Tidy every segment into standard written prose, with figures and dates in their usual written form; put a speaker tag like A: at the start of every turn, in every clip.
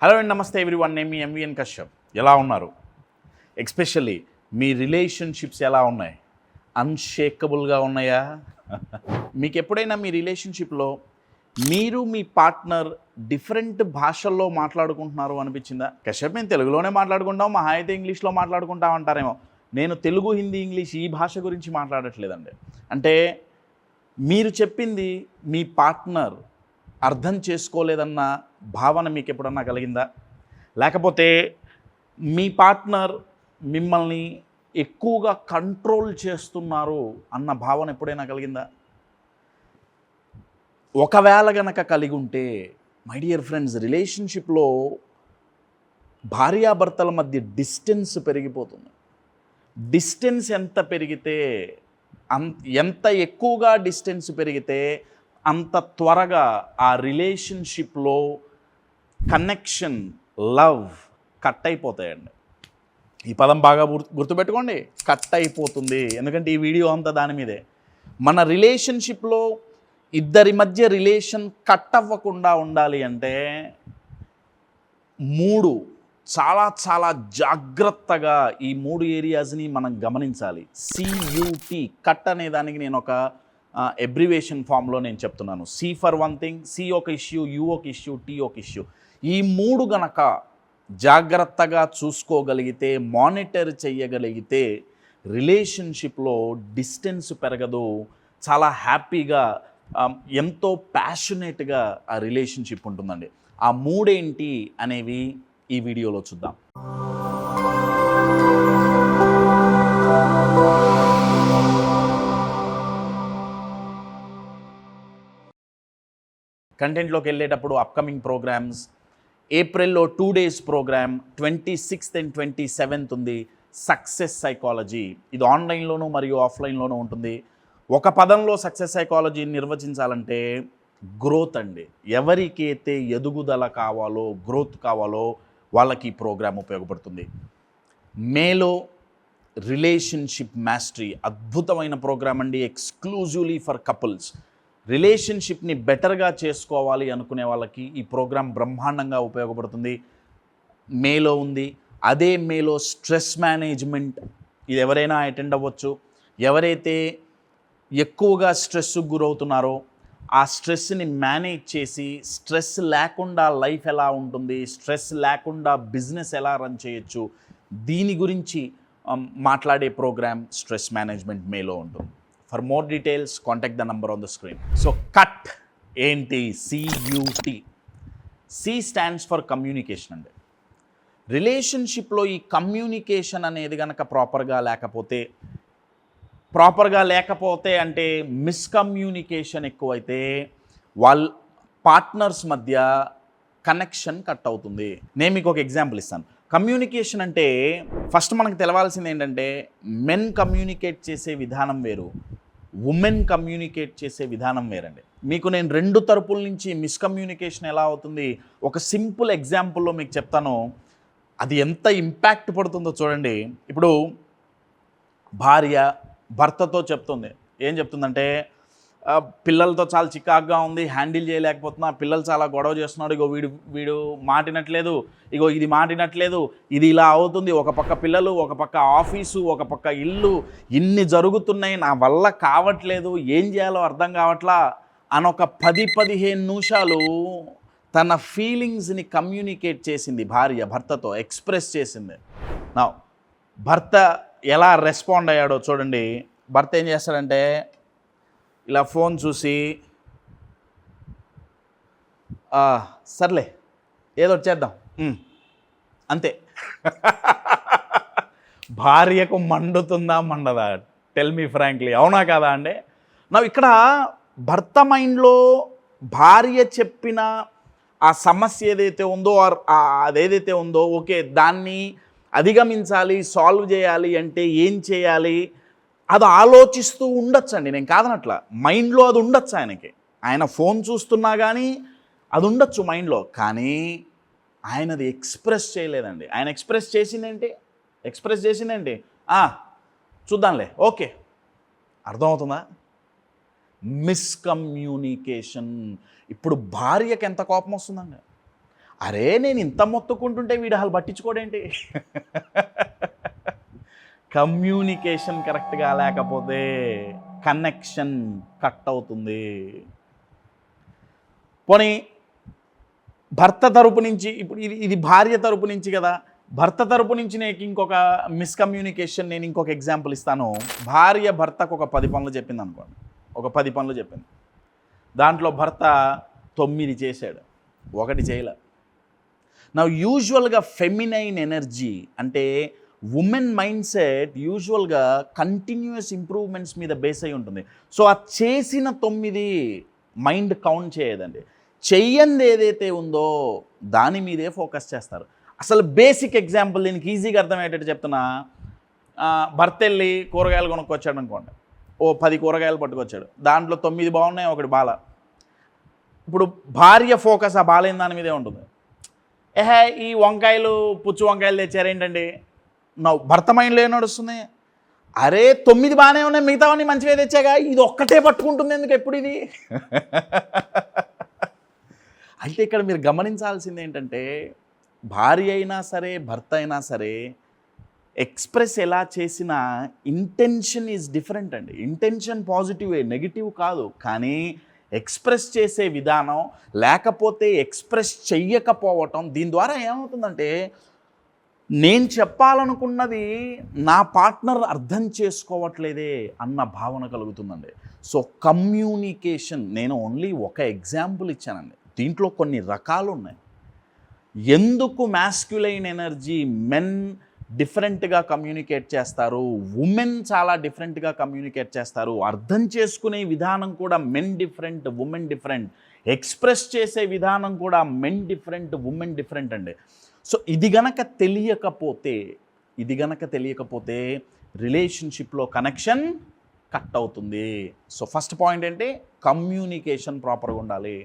A: Hello and నమస్తే everyone, నేను మీ MVN Kashyap. ఎలా ఉన్నారు? ఎస్పెషల్లీ మీ రిలేషన్షిప్స్ ఎలా ఉన్నాయి? అన్షేకబుల్గా ఉన్నాయా? మీకు ఎప్పుడైనా మీ రిలేషన్షిప్లో మీరు మీ పార్ట్నర్ డిఫరెంట్ భాషల్లో మాట్లాడుకుంటున్నారు అనిపించిందా? కశ్యప్ మేము తెలుగులోనే మాట్లాడుకుంటాం, మహా అయితే ఇంగ్లీష్లో మాట్లాడుకుంటాం అంటారేమో. నేను తెలుగు, హిందీ, ఇంగ్లీష్ ఈ భాష గురించి మాట్లాడట్లేదండి. అంటే మీరు చెప్పింది మీ పార్ట్నర్ అర్థం చేసుకోలేదన్న భావన మీకు ఎప్పుడన్నా కలిగిందా? లేకపోతే మీ పార్ట్నర్ మిమ్మల్ని ఎక్కువగా కంట్రోల్ చేస్తున్నారు అన్న భావన ఎప్పుడైనా కలిగిందా? ఒకవేళ గనక కలిగి ఉంటే మై డియర్ ఫ్రెండ్స్, రిలేషన్షిప్లో భార్యాభర్తల మధ్య డిస్టెన్స్ పెరిగిపోతుంది. డిస్టెన్స్ ఎంత పెరిగితే ఎంత ఎక్కువగా డిస్టెన్స్ పెరిగితే అంత త్వరగా ఆ రిలేషన్షిప్లో కనెక్షన్, లవ్ కట్ అయిపోతాయండి. ఈ పదం బాగా గుర్తుపెట్టుకోండి, కట్ అయిపోతుంది. ఎందుకంటే ఈ వీడియో అంతా దాని మీదే. మన రిలేషన్షిప్లో ఇద్దరి మధ్య రిలేషన్ కట్ అవ్వకుండా ఉండాలి అంటే చాలా చాలా జాగ్రత్తగా ఈ 3 ఏరియాస్ని మనం గమనించాలి. CUT, కట్ అనే దానికి నేను ఒక ఎబ్రివేషన్ ఫామ్లో నేను చెప్తున్నాను. C for one thing, C ఒక ఇష్యూ, U ఒక ఇష్యూ, T ఒక ఇష్యూ. ఈ 3 గనక జాగ్రత్తగా చూసుకోగలిగితే, మానిటర్ చేయగలిగితే రిలేషన్షిప్లో డిస్టెన్స్ పెరగదు. చాలా హ్యాపీగా, ఎంతో ప్యాషనేట్గా ఆ రిలేషన్షిప్ ఉంటుందండి. ఆ 3 ఏంటి అనేవి ఈ వీడియోలో చూద్దాం. కంటెంట్లోకి వెళ్ళేటప్పుడు అప్కమింగ్ ప్రోగ్రామ్స్, ఏప్రిల్లో 2 days programme, 26th and 27th ఉంది సక్సెస్ సైకాలజీ. ఇది ఆన్లైన్లోనూ మరియు ఆఫ్లైన్లోనూ ఉంటుంది. ఒక పదంలో సక్సెస్ సైకాలజీని నిర్వచించాలంటే గ్రోత్ అండి. ఎవరికైతే ఎదుగుదల కావాలో, గ్రోత్ కావాలో వాళ్ళకి ఈ ప్రోగ్రామ్ ఉపయోగపడుతుంది. మేలో రిలేషన్షిప్ మాస్టరీ, అద్భుతమైన ప్రోగ్రామ్ అండి, ఎక్స్క్లూజివ్లీ ఫర్ కపుల్స్. రిలేషన్షిప్ని బెటర్గా చేసుకోవాలి అనుకునే వాళ్ళకి ఈ ప్రోగ్రాం బ్రహ్మాండంగా ఉపయోగపడుతుంది. మేలో ఉంది. అదే మేలో స్ట్రెస్ మేనేజ్మెంట్, ఇది ఎవరైనా అటెండ్ అవ్వచ్చు. ఎవరైతే ఎక్కువగా స్ట్రెస్కు గురవుతున్నారో ఆ స్ట్రెస్ని మేనేజ్ చేసి, స్ట్రెస్ లేకుండా లైఫ్ ఎలా ఉంటుంది, స్ట్రెస్ లేకుండా బిజినెస్ ఎలా రన్ చేయొచ్చు, దీని గురించి మాట్లాడే ప్రోగ్రామ్ స్ట్రెస్ మేనేజ్మెంట్ మేలో ఉంటుంది. For more details contact the number on the screen. So cut ఏంటి? CUT. C stands for communication అండి. రిలేషన్షిప్లో ఈ కమ్యూనికేషన్ అనేది కనుక ప్రాపర్గా లేకపోతే అంటే మిస్కమ్యూనికేషన్ ఎక్కువైతే వాళ్ళ పార్ట్నర్స్ మధ్య కనెక్షన్ కట్ అవుతుంది. నేను మీకు ఒక ఎగ్జాంపుల్ ఇస్తాను. కమ్యూనికేషన్ అంటే ఫస్ట్ మనకు తెలవాల్సింది ఏంటంటే, మెన్ కమ్యూనికేట్ చేసే విధానం వేరు, ఉమెన్ కమ్యూనికేట్ చేసే విధానం వేరండి. మీకు నేను 2 తరపుల నుంచి మిస్కమ్యూనికేషన్ ఎలా అవుతుంది ఒక సింపుల్ ఎగ్జాంపుల్లో మీకు చెప్తాను. అది ఎంత ఇంపాక్ట్ పడుతుందో చూడండి. ఇప్పుడు భార్య భర్తతో చెప్తుంది. ఏం చెప్తుందంటే, పిల్లలతో చాలా చికాకుగా ఉంది, హ్యాండిల్ చేయలేకపోతున్నా, పిల్లలు చాలా గొడవ చేస్తున్నాడు, ఇగో వీడు మాటినట్లేదు, ఇగో ఇది మాటినట్లేదు, ఇది ఇలా అవుతుంది, ఒక పక్క పిల్లలు, ఒక పక్క ఆఫీసు, ఒక పక్క ఇల్లు, ఇన్ని జరుగుతున్నాయి, నా వల్ల కావట్లేదు, ఏం చేయాలో అర్థం కావట్లా అని ఒక 10-15 నిమిషాలు తన ఫీలింగ్స్ని కమ్యూనికేట్ చేసింది భార్య భర్తతో, ఎక్స్ప్రెస్ చేసింది. నా భర్త ఎలా రెస్పాండ్ అయ్యాడో చూడండి. భర్త ఏం చేస్తాడంటే, ఇలా ఫోన్ చూసి సర్లే ఏదో చేద్దాం అంతే. భార్యకు మండుతుందా మండదా? టెల్ మీ ఫ్రాంక్లీ, అవునా కాదా అండి? ఇక్కడ భర్త మైండ్లో భార్య చెప్పిన ఆ సమస్య ఏదైతే ఉందో, అదేదైతే ఉందో, ఓకే దాన్ని అధిగమించాలి, సాల్వ్ చేయాలి అంటే ఏం చేయాలి, అది ఆలోచిస్తూ ఉండొచ్చండి. నేను కాదనట్లా, మైండ్లో అది ఉండొచ్చు ఆయనకి. ఆయన ఫోన్ చూస్తున్నా కానీ అది ఉండొచ్చు మైండ్లో, కానీ ఆయన అది ఎక్స్ప్రెస్ చేయలేదండి. ఆయన ఎక్స్ప్రెస్ చేసిందేంటి? చూద్దాంలే, ఓకే. అర్థమవుతుందా? మిస్కమ్యూనికేషన్. ఇప్పుడు భార్యకి ఎంత కోపం వస్తుందండి. అరే నేను ఇంత మొత్తుకుంటుంటే వీడు అసలు పట్టించుకోడేంటి. కమ్యూనికేషన్ కరెక్ట్గా లేకపోతే కనెక్షన్ కట్ అవుతుంది. పోనీ భర్త తరపు నుంచి, ఇప్పుడు ఇది భార్య తరపు నుంచి కదా, భర్త తరపు నుంచి నేను ఇంకొక మిస్కమ్యూనికేషన్, నేను ఇంకొక ఎగ్జాంపుల్ ఇస్తాను. భార్య భర్తకు ఒక 10 పనులు చెప్పింది అనుకోండి, ఒక 10 పనులు చెప్పింది. దాంట్లో భర్త 9 చేశాడు, 1 చేయలే. నా యూజువల్గా ఫెమినైన్ ఎనర్జీ అంటే ఉమెన్ మైండ్ సెట్ యూజువల్గా కంటిన్యూస్ ఇంప్రూవ్మెంట్స్ మీద బేస్ అయి ఉంటుంది. సో ఆ చేసిన 9 మైండ్ కౌంట్ చేయదండి. చెయ్యంది ఏదైతే ఉందో దాని మీదే ఫోకస్ చేస్తారు. అసలు బేసిక్ ఎగ్జాంపుల్ దీనికి ఈజీగా అర్థమయ్యేటట్టు చెప్తున్నా. భర్త వెళ్ళి కూరగాయలు కొనుక్కొచ్చాడు అనుకోండి, 10 కూరగాయలు పట్టుకొచ్చాడు, దాంట్లో 9 బాగున్నాయి, 1 బాల. ఇప్పుడు భార్య ఫోకస్ ఆ బాలైన దాని మీదే ఉంటుంది. ఈ వంకాయలు పుచ్చు వంకాయలు తెచ్చారేంటండి, నా భర్త మైండ్లో ఏం నడుస్తుంది, అరే 9 బాగానే ఉన్నాయి, మిగతావన్నీ మంచిగా తెచ్చాగా, ఇది ఒక్కటే పట్టుకుంటుంది ఎందుకు ఎప్పుడు ఇది. అయితే ఇక్కడ మీరు గమనించాల్సింది ఏంటంటే, భార్య అయినా సరే భర్త అయినా సరే ఎక్స్ప్రెస్ ఎలా చేసినా ఇంటెన్షన్ ఈజ్ డిఫరెంట్ అండి. ఇంటెన్షన్ పాజిటివే, నెగిటివ్ కాదు. కానీ ఎక్స్ప్రెస్ చేసే విధానం లేకపోతే ఎక్స్ప్రెస్ చెయ్యకపోవటం, దీని ద్వారా ఏమవుతుందంటే నేను చెప్పాలనుకున్నది నా పార్ట్నర్ అర్థం చేసుకోవట్లేదే అన్న భావన కలుగుతుందండి. సో కమ్యూనికేషన్, నేను ఓన్లీ ఒక ఎగ్జాంపుల్ ఇచ్చానండి, దీంట్లో కొన్ని రకాలు ఉన్నాయి. ఎందుకు మ్యాస్క్యులైన్ ఎనర్జీ మెన్ డిఫరెంట్గా కమ్యూనికేట్ చేస్తారు, ఉమెన్ చాలా డిఫరెంట్గా కమ్యూనికేట్ చేస్తారు, అర్థం చేసుకునే విధానం కూడా men different, women different, express చేసే విధానం కూడా మెన్ డిఫరెంట్, ఉమెన్ డిఫరెంట్ అండి. సో ఇది గనక తెలియకపోతే రిలేషన్షిప్లో కనెక్షన్ కట్ అవుతుంది. సో ఫస్ట్ పాయింట్ ఏంటి, కమ్యూనికేషన్ ప్రాపర్గా ఉండాలి.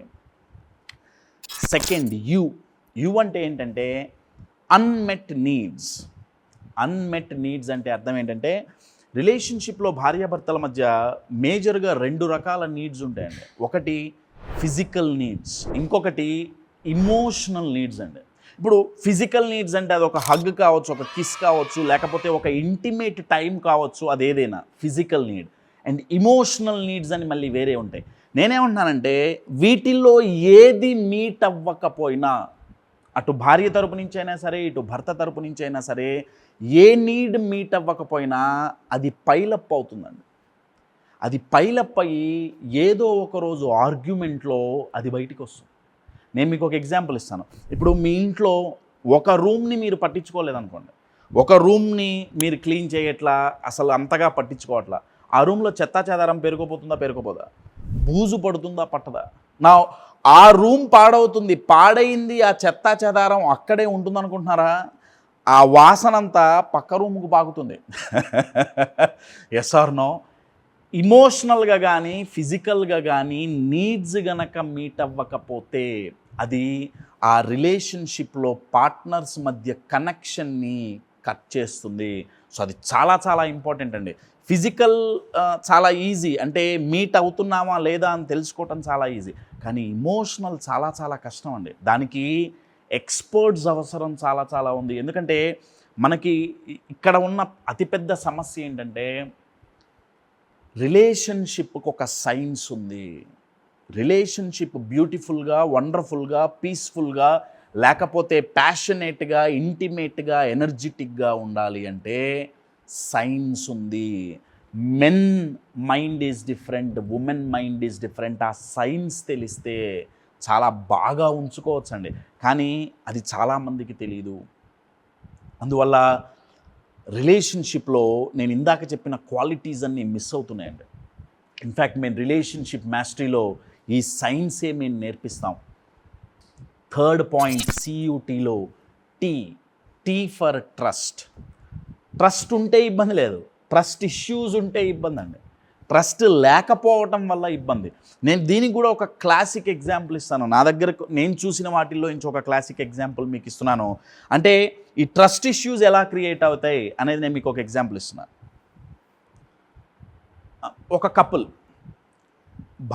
A: సెకండ్, యు అంటే ఏంటంటే అన్మెట్ నీడ్స్. అన్మెట్ నీడ్స్ అంటే అర్థం ఏంటంటే, రిలేషన్షిప్లో భార్యాభర్తల మధ్య మేజర్గా 2 రకాల నీడ్స్ ఉంటాయండి. ఒకటి ఫిజికల్ నీడ్స్, ఇంకొకటి ఇమోషనల్ నీడ్స్ అండి. ఇప్పుడు ఫిజికల్ నీడ్స్ అంటే అది ఒక హగ్ కావచ్చు, ఒక కిస్ కావచ్చు, లేకపోతే ఒక ఇంటిమేట్ టైం కావచ్చు, అదేదైనా physical need. And emotional needs అని మళ్ళీ వేరే ఉంటాయి. నేనేమంటున్నానంటే వీటిల్లో ఏది మీట్ అవ్వకపోయినా, అటు భార్య తరపు నుంచి అయినా సరే ఇటు భర్త తరపు నుంచి అయినా సరే, ఏ నీడ్ మీట్ అవ్వకపోయినా అది పైలప్ అవుతుందండి. అది పైలప్ అయ్యి ఏదో ఒకరోజు ఆర్గ్యుమెంట్లో అది బయటికి వస్తుంది. నేను మీకు ఒక ఎగ్జాంపుల్ ఇస్తాను. ఇప్పుడు మీ ఇంట్లో ఒక రూమ్ని మీరు పట్టించుకోలేదనుకోండి, ఒక రూమ్ని మీరు క్లీన్ చేయట్లా, అసలు అంతగా పట్టించుకోవట్లా, ఆ రూమ్లో చెత్తా చెదారం పెరిగిపోతుందా పెరిగిపోదా, బూజు పడుతుందా పట్టదా, నా ఆ రూమ్ పాడవుతుంది, పాడైంది ఆ చెత్తా చెదారం అక్కడే ఉంటుంది అనుకుంటున్నారా, ఆ వాసనంతా పక్క రూముకు పాకుతుంది. Yes or no? ఇమోషనల్గా కానీ ఫిజికల్గా కానీ నీడ్స్ గనక మీట్ అవ్వకపోతే అది ఆ రిలేషన్షిప్లో పార్ట్నర్స్ మధ్య కనెక్షన్ని కట్ చేస్తుంది. సో అది చాలా చాలా ఇంపార్టెంట్ అండి. ఫిజికల్ చాలా ఈజీ, అంటే మీట్ అవుతున్నామా లేదా అని తెలుసుకోవటం చాలా ఈజీ. కానీ ఇమోషనల్ చాలా చాలా కష్టం అండి. దానికి ఎక్స్పర్ట్స్ అవసరం చాలా చాలా ఉంది. ఎందుకంటే మనకి ఇక్కడ ఉన్న అతిపెద్ద సమస్య ఏంటంటే రిలేషన్షిప్కి ఒక సైన్స్ ఉంది. రిలేషన్షిప్ బ్యూటిఫుల్గా, వండర్ఫుల్గా, పీస్ఫుల్గా, లేకపోతే ప్యాషనేట్గా, ఇంటిమేట్గా, ఎనర్జెటిక్గా ఉండాలి అంటే సైన్స్ ఉంది. Men mind is different, women mind is different. ఆ సైన్స్ తెలిస్తే చాలా బాగా ఉంచుకోవచ్చండి. కానీ అది చాలామందికి తెలియదు. అందువల్ల రిలేషన్షిప్లో నేను ఇందాక చెప్పిన క్వాలిటీస్ అన్నీ మిస్ అవుతున్నాయండి. ఇన్ఫ్యాక్ట్ మేము రిలేషన్షిప్ మాస్టరీలో ఈ సైన్సే మేము నేర్పిస్తాం. థర్డ్ పాయింట్ CUTలో టీ ఫర్ ట్రస్ట్. ట్రస్ట్ ఉంటే ఇబ్బంది లేదు, ట్రస్ట్ ఇష్యూస్ ఉంటే ఇబ్బంది అండి. ట్రస్ట్ లేకపోవటం వల్ల ఇబ్బంది. నేను దీనికి కూడా ఒక క్లాసిక్ ఎగ్జాంపుల్ ఇస్తాను. నా దగ్గర నేను చూసిన వాటిల్లో నుంచి ఒక క్లాసిక్ ఎగ్జాంపుల్ మీకు ఇస్తున్నాను. అంటే ఈ ట్రస్ట్ ఇష్యూస్ ఎలా క్రియేట్ అవుతాయి అనేది నేను మీకు ఒక ఎగ్జాంపుల్ ఇస్తున్నాను. ఒక కపుల్,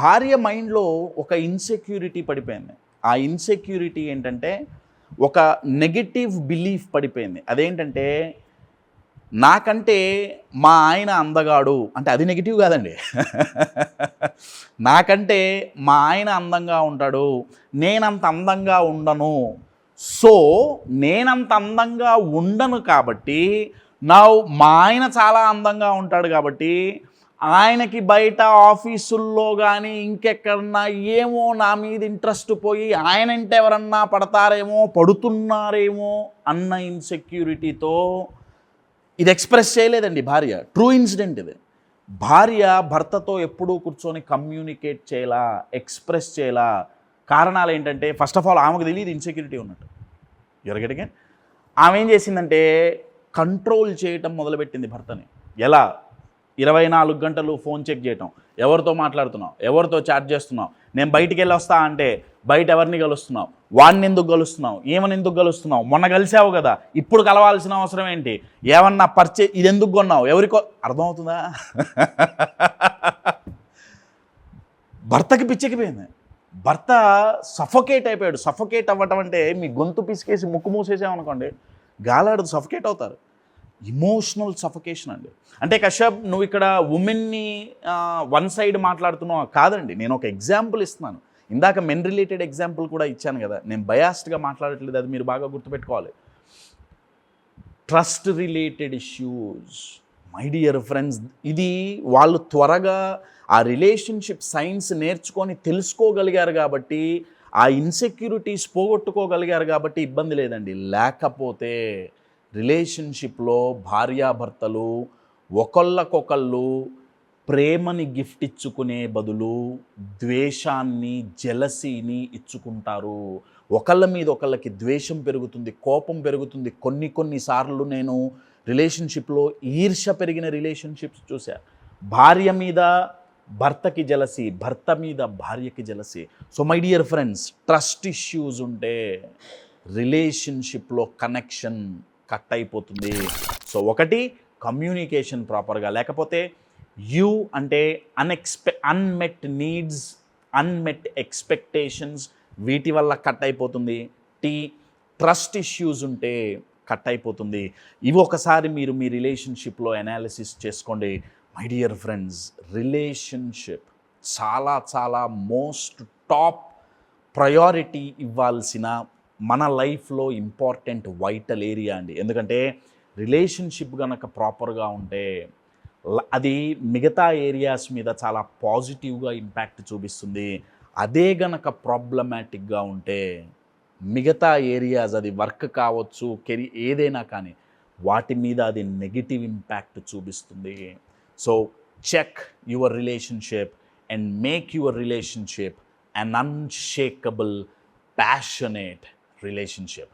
A: భార్య మైండ్లో ఒక ఇన్సెక్యూరిటీ పడిపోయింది. ఆ ఇన్సెక్యూరిటీ ఏంటంటే ఒక నెగటివ్ బిలీఫ్ పడిపోయింది. అదేంటంటే నాకంటే మా ఆయన అందగాడు అంటే అది నెగిటివ్ కాదండి. నాకంటే మా ఆయన అందంగా ఉంటాడు, నేనంత అందంగా ఉండను. సో నేనంత అందంగా ఉండను కాబట్టి నా మా ఆయన చాలా అందంగా ఉంటాడు కాబట్టి ఆయనకి బయట ఆఫీసుల్లో కానీ ఇంకెక్కడన్నా ఏమో నా మీద ఇంట్రెస్ట్ పోయి ఆయనంటే ఎవరన్నా పడతారేమో పడుతున్నారేమో అన్న ఇన్సెక్యూరిటీతో ఇది ఎక్స్ప్రెస్ చేయలేదండి భార్య. ట్రూ ఇన్సిడెంట్ ఇది. భార్య భర్తతో ఎప్పుడూ కూర్చొని కమ్యూనికేట్ చేయాలా, ఎక్స్ప్రెస్ చేయాలా. కారణాలు ఏంటంటే ఫస్ట్ ఆఫ్ ఆల్ ఆమెకు తెలియదు ఇన్సెక్యూరిటీ ఉన్నట్టు. ఎరగడిగా ఆమె ఏం చేసిందంటే కంట్రోల్ చేయటం మొదలుపెట్టింది భర్తని. ఎలా? 24 గంటలు ఫోన్ చెక్ చేయటం, ఎవరితో మాట్లాడుతున్నావు, ఎవరితో చాట్ చేస్తున్నావు, నేను బయటికి వెళ్ళి వస్తా అంటే బయట ఎవరిని కలుస్తున్నావు, వాడిని ఎందుకు కలుస్తున్నావు, ఏమని ఎందుకు కలుస్తున్నావు, మొన్న కలిసావు కదా ఇప్పుడు కలవాల్సిన అవసరం ఏంటి, ఏమన్నా ఇది ఎందుకు కొన్నావు, ఎవరికో అర్థమవుతుందా? భర్తకి పిచ్చెక్కిపోయింది. భర్త సఫోకేట్ అయిపోయాడు. సఫోకేట్ అవ్వటం అంటే మీ గొంతు పిసికేసి ముక్కు మూసేసామనుకోండి గాలాడదు, సఫోకేట్ అవుతారు. ఇమోషనల్ సఫకేషన్ అండి. అంటే కశ్యప్ నువ్వు ఇక్కడ ఉమెన్ని వన్ సైడ్ మాట్లాడుతున్నావు కాదండి, నేను ఒక ఎగ్జాంపుల్ ఇస్తున్నాను. ఇందాక మెన్ రిలేటెడ్ ఎగ్జాంపుల్ కూడా ఇచ్చాను కదా, నేను బయాస్డ్గా మాట్లాడట్లేదు, అది మీరు బాగా గుర్తుపెట్టుకోవాలి. Trust related issues my dear friends, ఇది వాళ్ళు త్వరగా ఆ రిలేషన్షిప్ సైన్స్ నేర్చుకొని తెలుసుకోగలిగారు కాబట్టి, ఆ ఇన్సెక్యూరిటీస్ పోగొట్టుకోగలిగారు కాబట్టి ఇబ్బంది లేదండి. లేకపోతే రిలేషన్షిప్లో భార్యాభర్తలు ఒకళ్ళకొకళ్ళు ప్రేమని గిఫ్ట్ ఇచ్చుకునే బదులు ద్వేషాన్ని, జెలసీని ఇచ్చుకుంటారు. ఒకళ్ళ మీద ఒకళ్ళకి ద్వేషం పెరుగుతుంది, కోపం పెరుగుతుంది. కొన్నిసార్లు నేను రిలేషన్షిప్లో ఈర్ష్య పెరిగిన రిలేషన్షిప్స్ చూసా. భార్య మీద భర్తకి జెలసీ, భర్త మీద భార్యకి jealousy. So my dear friends, trust issues ఉంటే రిలేషన్షిప్లో కనెక్షన్ కట్ అయిపోతుంది. సో ఒకటి కమ్యూనికేషన్ ప్రాపర్గా లేకపోతే, యూ అంటే అన్మెట్ నీడ్స్, అన్మెట్ ఎక్స్పెక్టేషన్స్, వీటి వల్ల కట్ అయిపోతుంది. ట్రస్ట్ ఇష్యూస్ ఉంటే కట్ అయిపోతుంది. ఇవి ఒకసారి మీరు మీ రిలేషన్షిప్లో అనాలిసిస్ చేసుకోండి. మై డియర్ ఫ్రెండ్స్, రిలేషన్షిప్ చాలా చాలా మోస్ట్ టాప్ ప్రయారిటీ ఇవ్వాల్సిన మన లైఫ్లో ఇంపార్టెంట్ వైటల్ ఏరియా అండి. ఎందుకంటే రిలేషన్షిప్ కనుక ప్రాపర్గా ఉంటే అది మిగతా ఏరియాస్ మీద చాలా పాజిటివ్గా ఇంపాక్ట్ చూపిస్తుంది. అదే గనక ప్రాబ్లమాటిక్గా ఉంటే మిగతా ఏరియాస్, అది వర్క్ కావచ్చు, ఏదైనా కానీ వాటి మీద అది నెగిటివ్ ఇంపాక్ట్ చూపిస్తుంది. So check your relationship and make your relationship an unshakable, passionate relationship.